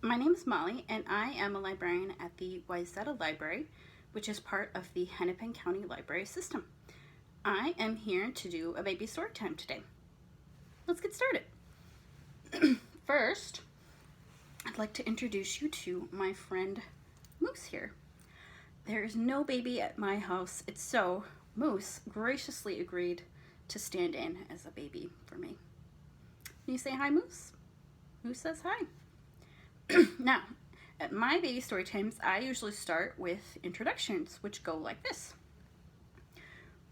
My name is Molly, and I am a librarian at the Wayzata Library, which is part of the Hennepin County Library System. I am here to do a baby story time today. Let's get started. First, I'd like to introduce you to my friend Moose here. There is no baby at my house, so Moose graciously agreed to stand in as a baby for me. Can you say hi, Moose? Moose says hi. Now, at my baby story times, I usually start with introductions, which go like this.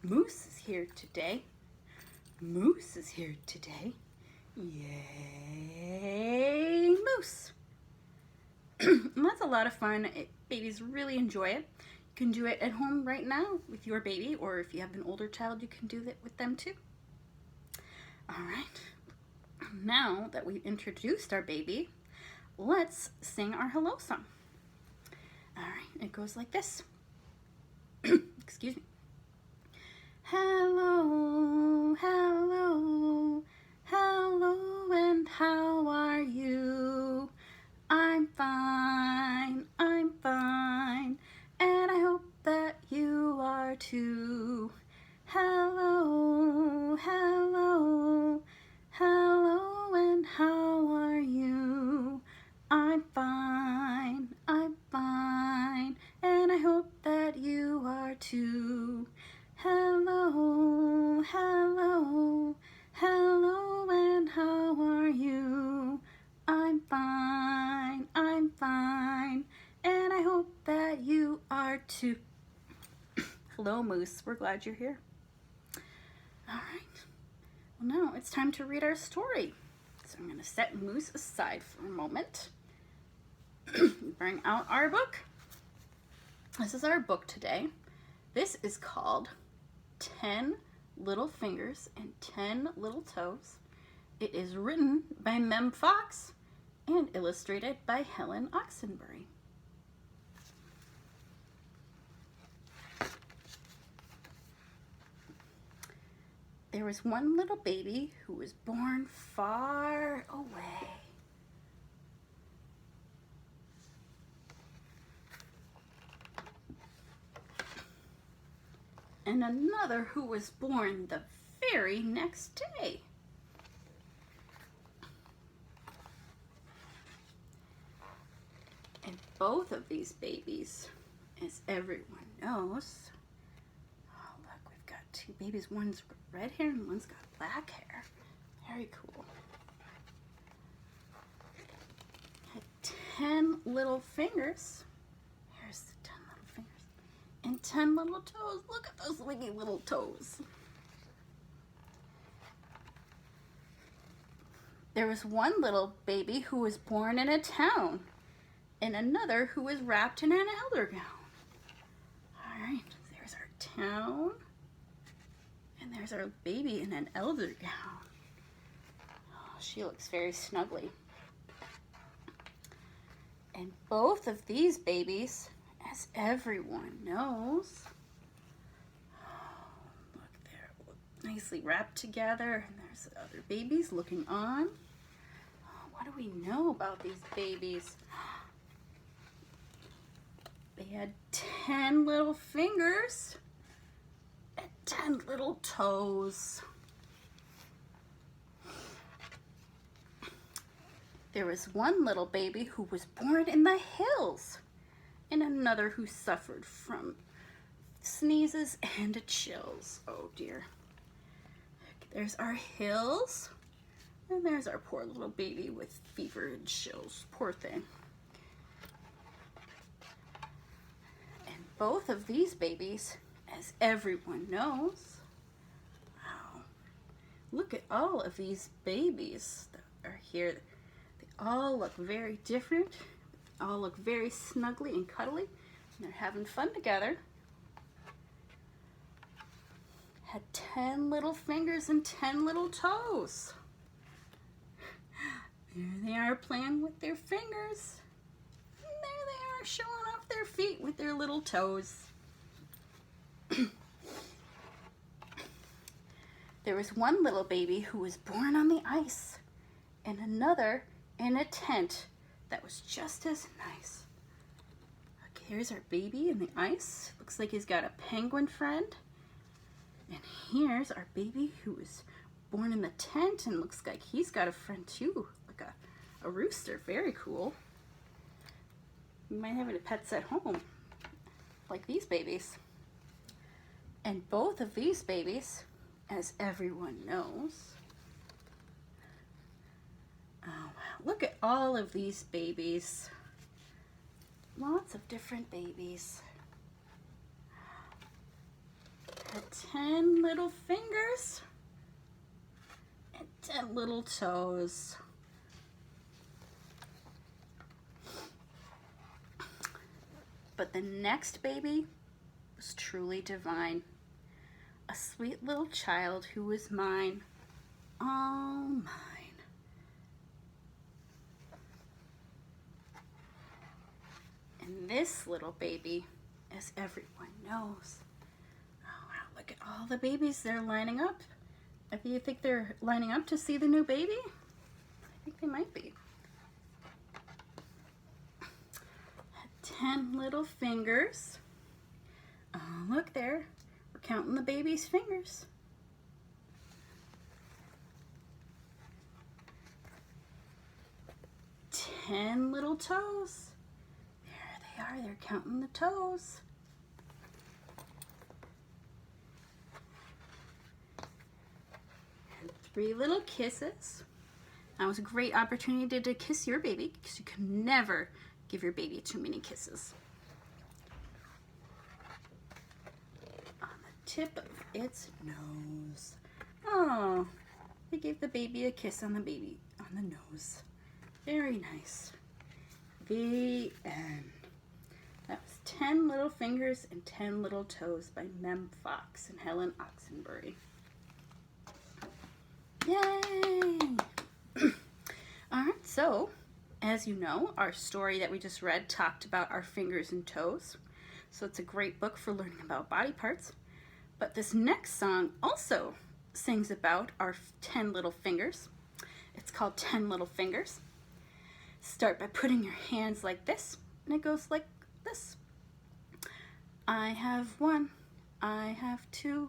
Moose is here today. Moose is here today. Yay, Moose! And that's a lot of fun. Babies really enjoy it. You can do it at home right now with your baby, or if you have an older child, you can do that with them too. All right, now that we've introduced our baby, let's sing our hello song. All right, it goes like this. Excuse me. Hello, hello, hello, and how are you? I'm fine, and I hope that you are too. Hello, hello, hello, and how are you? I'm fine, and I hope that you are too. Hello, hello, hello, and how are you? I'm fine, and I hope that you are too. Hello, Moose. We're glad you're here. All right. Well, now it's time to read our story. So I'm going to set Moose aside for a moment. Bring out our book. This is our book today. This is called 10 Little Fingers and 10 Little Toes. It is written by Mem Fox and illustrated by Helen Oxenbury. There was one little baby who was born far away. And another who was born the very next day. And both of these babies, as everyone knows, oh look, we've got two babies. One's got red hair and one's got black hair. Very cool. Had 10 little fingers. Here's the 10 little fingers. And 10 little toes. Look at those wiggy little toes. There was one little baby who was born in a town, and another who was wrapped in an elder gown. All right, there's our town, and there's our baby in an elder gown. Oh, she looks very snuggly. And both of these babies, as everyone knows, look, they're nicely wrapped together, and there's the other babies looking on. What do we know about these babies? They had 10 little fingers and 10 little toes. There was one little baby who was born in the hills, and another who suffered from sneezes and chills. Oh dear. There's our hills, and there's our poor little baby with fever and chills. Poor thing. And both of these babies, as everyone knows, wow, look at all of these babies that are here. They all look very different. They all look very snuggly and cuddly, and they're having fun together. Had 10 little fingers and 10 little toes. There they are playing with their fingers. And there they are showing off their feet with their little toes. There was one little baby who was born on the ice, and another in a tent that was just as nice. Okay, here's our baby in the ice. Looks like he's got a penguin friend. And here's our baby who was born in the tent and looks like he's got a friend too, like a rooster. Very cool. You might have pets at home, like these babies. And both of these babies, as everyone knows, oh wow, look at all of these babies. Lots of different babies. Had 10 little fingers and 10 little toes. But the next baby was truly divine. A sweet little child who was mine, all mine. And this little baby, as everyone knows, oh wow, look at all the babies, they're lining up. If you think they're lining up to see the new baby, I think they might be. 10 little fingers. Oh, look there. We're counting the baby's fingers. 10 little toes. There they are. They're counting the toes. And 3 little kisses. That was a great opportunity to kiss your baby because you can never give your baby too many kisses. On the tip of its nose. Oh, they gave the baby a kiss on the nose. Very nice. The end. That was 10 Little Fingers and 10 Little Toes by Mem Fox and Helen Oxenbury. Yay! Alright, so as you know, our story that we just read talked about our fingers and toes. So it's a great book for learning about body parts. But this next song also sings about our 10 little fingers. It's called 10 Little Fingers. Start by putting your hands like this, and it goes like this. I have 1, I have 2,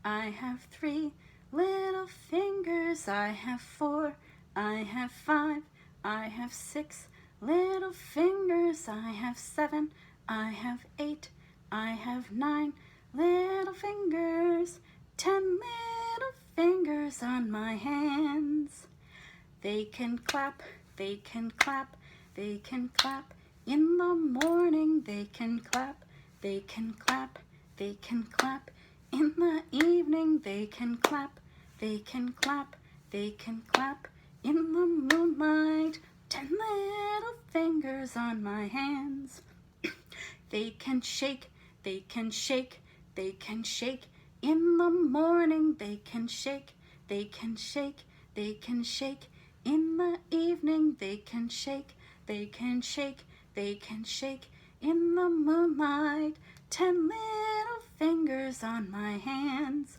I have 3 little fingers. I have 4, I have 5, I have 6 little fingers. I have 7, I have 8, I have 9 little fingers. 10 little fingers on my hands. They can clap, they can clap, they can clap. In the morning they can clap, they can clap, they can clap. In the evening they can clap, they can clap, they can clap. In the moonlight, 10 little fingers on my hands. They can shake, they can shake, they can shake. In the morning they can shake, they can shake, they can shake. In the evening they can shake, they can shake, they can shake. In the moonlight, 10 little fingers on my hands.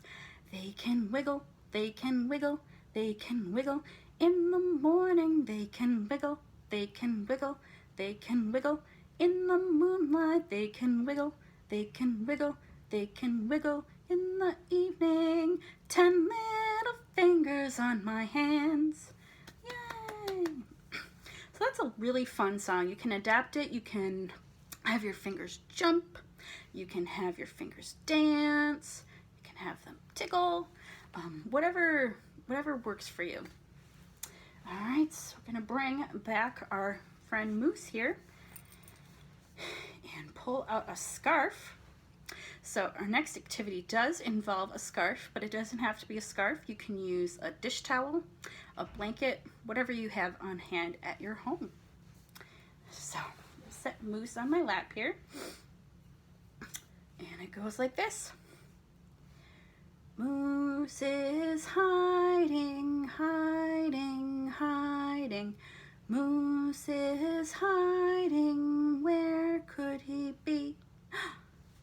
They can wiggle, they can wiggle, they can wiggle. In the morning they can wiggle, they can wiggle, they can wiggle. In the moonlight they can wiggle, they can wiggle, they can wiggle. In the evening, 10 little fingers on my hands. Yay! So that's a really fun song. You can adapt it, you can have your fingers jump, you can have your fingers dance, you can have them tickle, whatever works for you. All right, so we're gonna bring back our friend Moose here and pull out a scarf. So our next activity does involve a scarf, but it doesn't have to be a scarf. You can use a dish towel, a blanket, whatever you have on hand at your home. So set Moose on my lap here, and it goes like this. Moose is hiding, hiding, hiding. Moose is hiding, where could he be?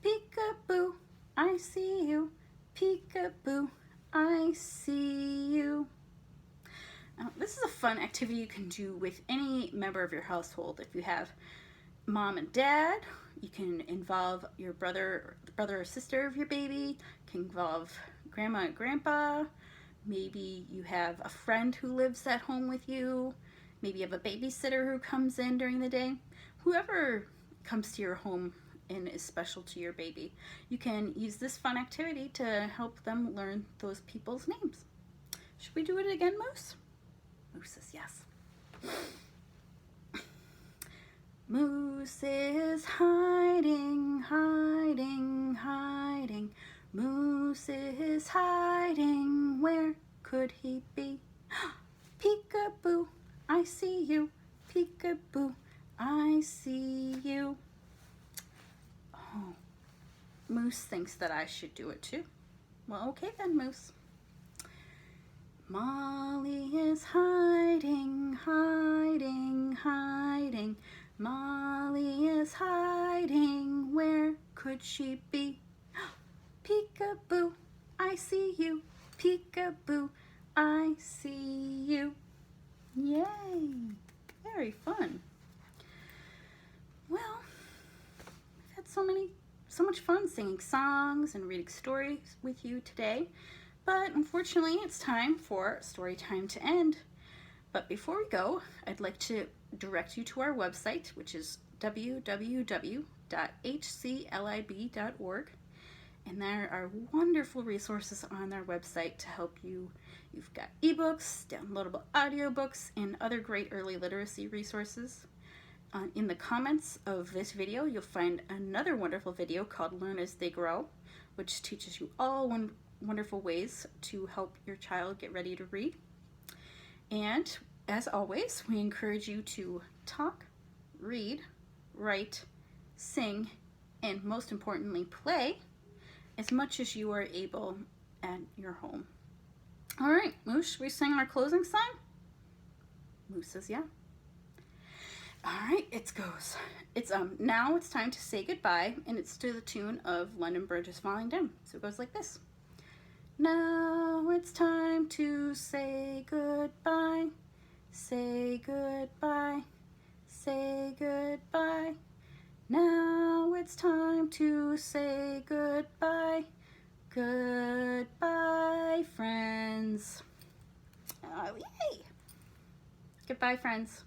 Peekaboo, I see you. Peekaboo, I see you. Now, this is a fun activity you can do with any member of your household. If you have mom and dad, you can involve your brother or sister of your baby, you can involve grandma and grandpa, maybe you have a friend who lives at home with you, maybe you have a babysitter who comes in during the day. Whoever comes to your home and is special to your baby, you can use this fun activity to help them learn those people's names. Should we do it again, Moose? Moose says yes. Moose is hiding, hiding, hiding. Moose is hiding. Where could he be? Peekaboo, I see you. Peekaboo, I see you. Oh, Moose thinks that I should do it too. Well, okay then, Moose. Molly is hiding, hiding, hiding. Molly is hiding. Where could she be? Peekaboo, I see you. Peekaboo, I see you. Yay! Very fun. Well, we've had so much fun singing songs and reading stories with you today. But unfortunately, it's time for story time to end. But before we go, I'd like to direct you to our website, which is www.hclib.org. And there are wonderful resources on our website to help you. You've got ebooks, downloadable audiobooks, and other great early literacy resources. In the comments of this video, you'll find another wonderful video called Learn as They Grow, which teaches you all wonderful ways to help your child get ready to read. And as always, we encourage you to talk, read, write, sing, and most importantly, play as much as you are able at your home. All right, Moose, should we sing our closing song? Moose says yeah. All right, it goes. Now it's time to say goodbye, and it's to the tune of London Bridge is Falling Down. So it goes like this. Now it's time to say goodbye, say goodbye, say goodbye. Now it's time to say goodbye, goodbye, friends. Oh, yay! Goodbye, friends.